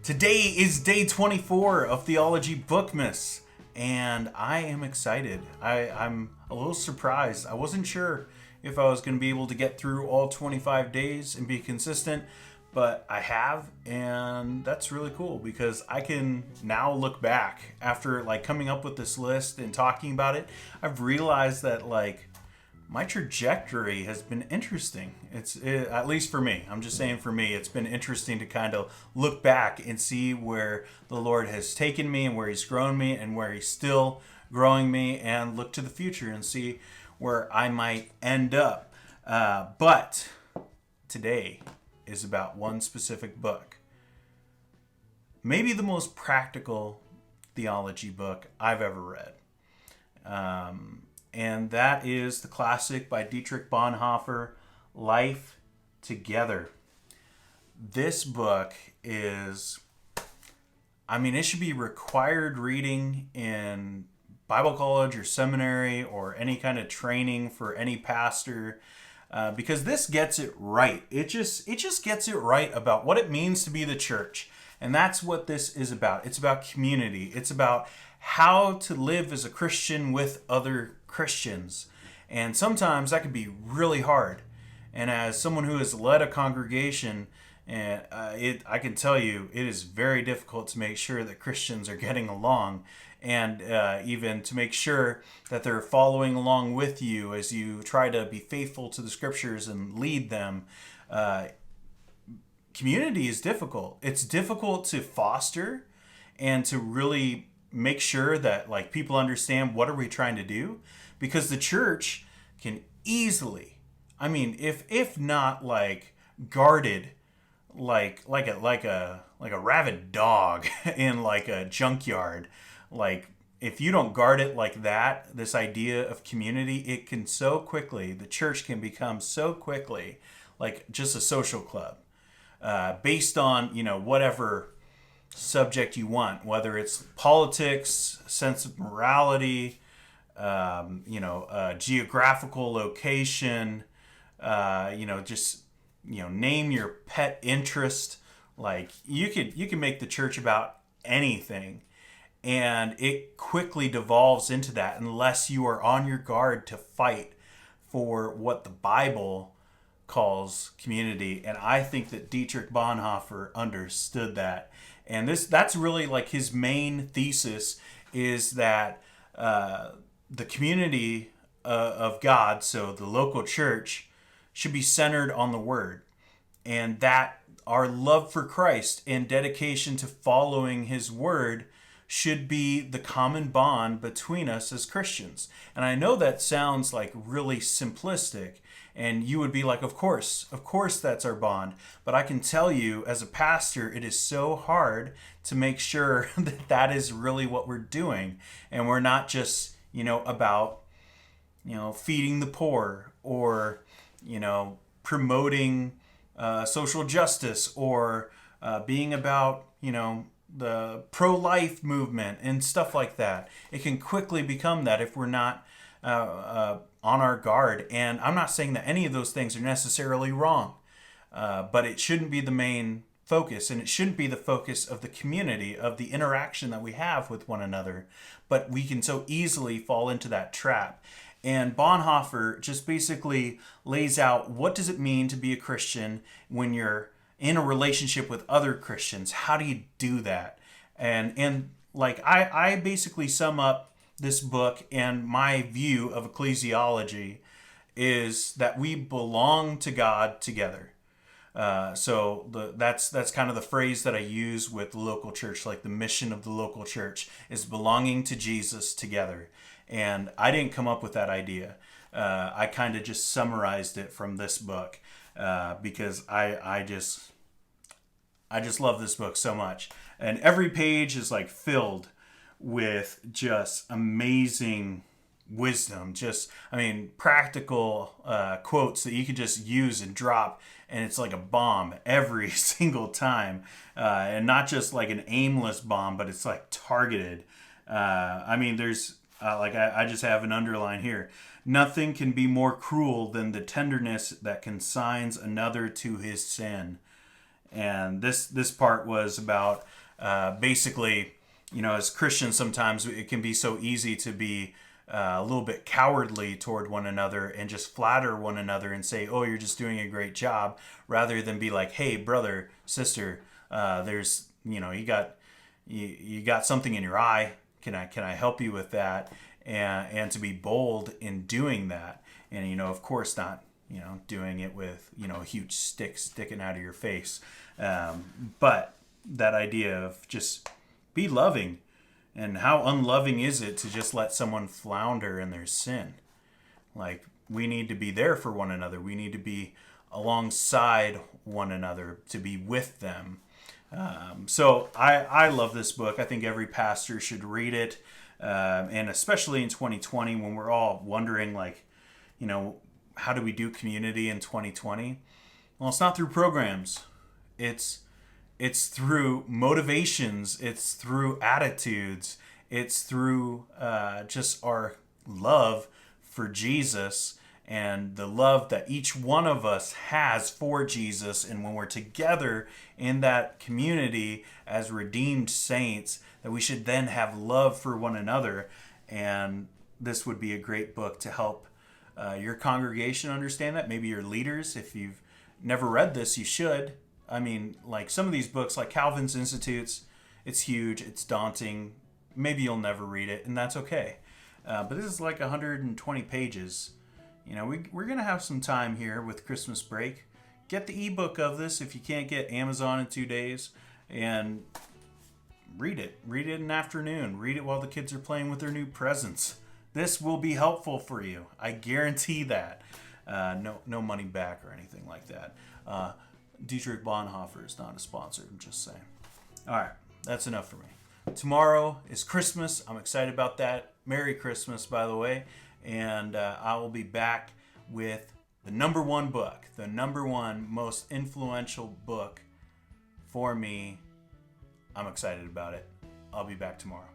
Today is day 24 of Theology BookMAS, and I am excited. I'm a little surprised. I wasn't sure if I was going to be able to get through all 25 days and be consistent, but I have, and that's really cool because I can now look back after coming up with this list and talking about it. I've realized that my trajectory has been interesting. At least for me. I'm just saying for me, it's been interesting to kind of look back and see where the Lord has taken me and where He's grown me and where He's still growing me, and look to the future and see where I might end up. But today is about one specific book. Maybe the most practical theology book I've ever read. And that is the classic by Dietrich Bonhoeffer, Life Together. This book is, it should be required reading in Bible college or seminary or any kind of training for any pastor, because this gets it right. It just gets it right about what it means to be the church. And that's what this is about. It's about community. It's about how to live as a Christian with other Christians. And sometimes that can be really hard. And as someone who has led a congregation, I can tell you it is very difficult to make sure that Christians are getting along, and even to make sure that they're following along with you as you try to be faithful to the scriptures and lead them. Community is difficult. It's difficult to foster and to really make sure that people understand what are we trying to do, because the church can easily, if not guarded like a rabid dog in a junkyard, if you don't guard it like that, this idea of community, it can so quickly, the church can become so quickly just a social club, based on whatever subject you want, whether it's politics, sense of morality, geographical location, name your pet interest. You can make the church about anything, and it quickly devolves into that unless you are on your guard to fight for what the Bible calls community. And I think that Dietrich Bonhoeffer understood that. And that's really his main thesis, is that the community of God, so the local church, should be centered on the Word. And that our love for Christ and dedication to following His Word should be the common bond between us as Christians. And I know that sounds really simplistic, and you would be of course that's our bond. But I can tell you, as a pastor, it is so hard to make sure that that is really what we're doing. And we're not just, about, feeding the poor, or, promoting social justice, or being about, the pro-life movement and stuff like that. It can quickly become that if we're not on our guard. And I'm not saying that any of those things are necessarily wrong, but it shouldn't be the main focus, and it shouldn't be the focus of the community, of the interaction that we have with one another. But we can so easily fall into that trap. And Bonhoeffer just basically lays out, what does it mean to be a Christian when you're in a relationship with other Christians? How do you do that? And I basically sum up this book, and my view of ecclesiology is that we belong to God together. That's kind of the phrase that I use with the local church. The mission of the local church is belonging to Jesus together. And I didn't come up with that idea. I kind of just summarized it from this book, because I just love this book so much. And every page is filled with just amazing wisdom, practical quotes that you can just use and drop, and it's like a bomb every single time, and not just an aimless bomb, but it's targeted. There's I just have an underline here: nothing can be more cruel than the tenderness that consigns another to his sin. And this part was about basically, as Christians, sometimes it can be so easy to be a little bit cowardly toward one another and just flatter one another and say, "Oh, you're just doing a great job," rather than be like, "Hey, brother, sister, there's you got something in your eye. Can I help you with that?" And to be bold in doing that, and of course not doing it with a huge stick sticking out of your face, but that idea of just be loving. And how unloving is it to just let someone flounder in their sin? Like, we need to be there for one another. We need to be alongside one another, to be with them. So I love this book. I think every pastor should read it. And especially in 2020, when we're all wondering, like, how do we do community in 2020? Well, it's not through programs. It's through motivations. It's through attitudes. It's through just our love for Jesus and the love that each one of us has for Jesus. And when we're together in that community as redeemed saints, that we should then have love for one another. And this would be a great book to help your congregation understand that. Maybe your leaders. If you've never read this, you should. I mean, like some of these books, like Calvin's Institutes, it's huge, it's daunting. Maybe you'll never read it, and that's okay. But this is like 120 pages. We're going to have some time here with Christmas break. Get the ebook of this if you can't get Amazon in 2 days, and read it. Read it in the afternoon. Read it while the kids are playing with their new presents. This will be helpful for you. I guarantee that. No money back or anything like that. Dietrich Bonhoeffer is not a sponsor, I'm just saying. All right, that's enough for me. Tomorrow is Christmas. I'm excited about that. Merry Christmas, by the way. And I will be back with the number one book, the number one most influential book for me. I'm excited about it. I'll be back tomorrow.